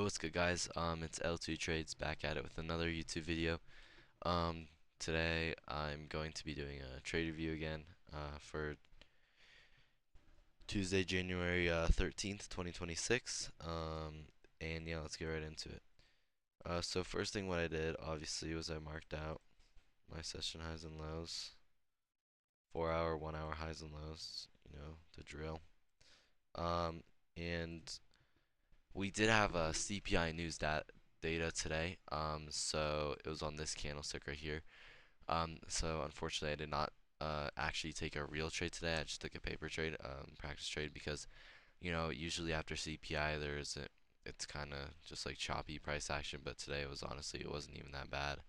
What's good, guys? It's L2 Trades back at it with another YouTube video. Um, Today I'm going to be doing a trade review again for Tuesday, January 13th, 2026. And yeah, let's get right into it. So first thing what I did, obviously, was I marked out my session highs and lows, 4-hour, 1-hour highs and lows, the drill. Um, and we did have a CPI news data today. So it was on this candlestick right here. So unfortunately, I did not actually take a real trade today. I just took a paper trade, practice trade, because usually after CPI it's kind of just like choppy price action. But today it wasn't even that bad,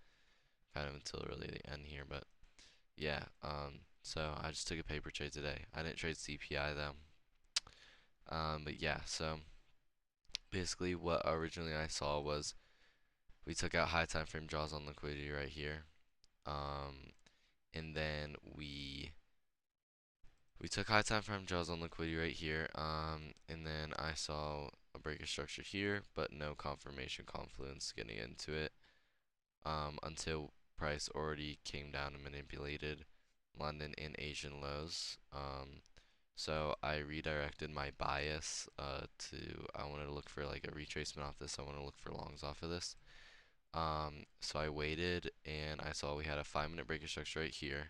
kind of until really the end here. But yeah, so I just took a paper trade today. I didn't trade CPI though. But yeah, so basically what originally I saw was we took out high time frame draws on liquidity right here. And then we took high time frame draws on liquidity right here. And then I saw a breaker structure here, but no confirmation confluence getting into it. Until price already came down and manipulated London and Asian lows. So I redirected my bias I wanted to look for like a retracement off this. I want to look for longs off of this. So I waited and I saw we had a 5-minute breaker structure right here,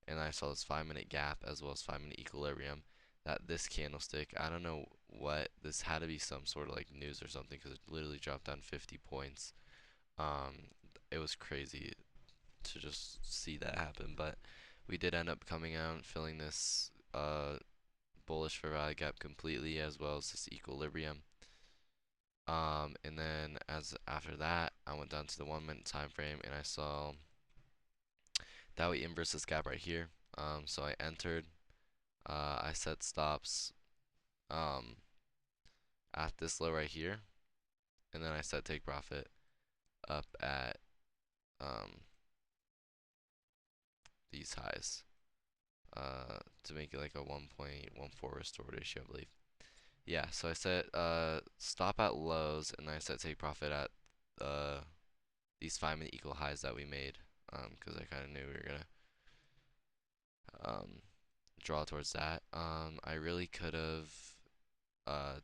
and I saw this 5-minute gap as well as 5-minute equilibrium. That this candlestick, I don't know what this had to be, some sort of like news or something, because it literally dropped down 50 points. Um, it was crazy to just see that happen, but we did end up coming out and filling this bullish fair value gap completely, as well as this equilibrium. And then as after that, I went down to the 1-minute time frame and I saw that we inverse this gap right here. So I entered, I set stops um, at this low right here, and then I set take profit up at um, these highs to make it like a 1.14 restore ratio, I believe. Yeah, so I set stop at lows, and then I set take profit at these 5-minute equal highs that we made, because I kind of knew we were gonna um, draw towards that. I really could have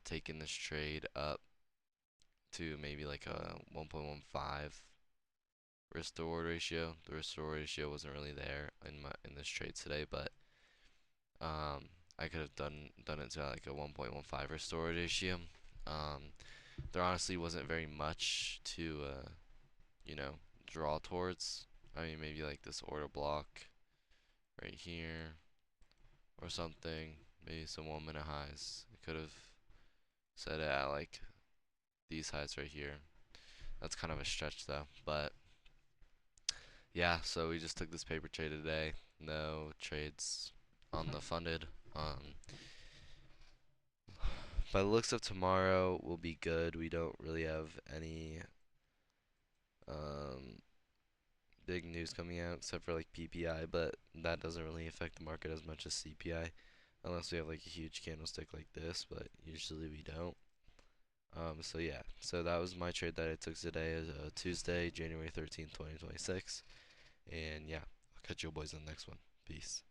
taken this trade up to maybe like a 1.15 risk to reward ratio. The risk to reward ratio wasn't really there in this trade today, but I could have done it to like a 1.15 risk to reward ratio. There honestly wasn't very much to you know draw towards. I mean, maybe like this order block right here or something. Maybe some 1-minute highs. I could have set it at like these highs right here. That's kind of a stretch though, but yeah, so we just took this paper trade today. No trades on the funded. By the looks of tomorrow, we'll be good. We don't really have any um, big news coming out except for like PPI, but that doesn't really affect the market as much as CPI unless we have like a huge candlestick like this, but usually we don't. So yeah, so that was my trade that I took today, is Tuesday, January 13th, 2026. And yeah, I'll catch you boys on the next one. Peace.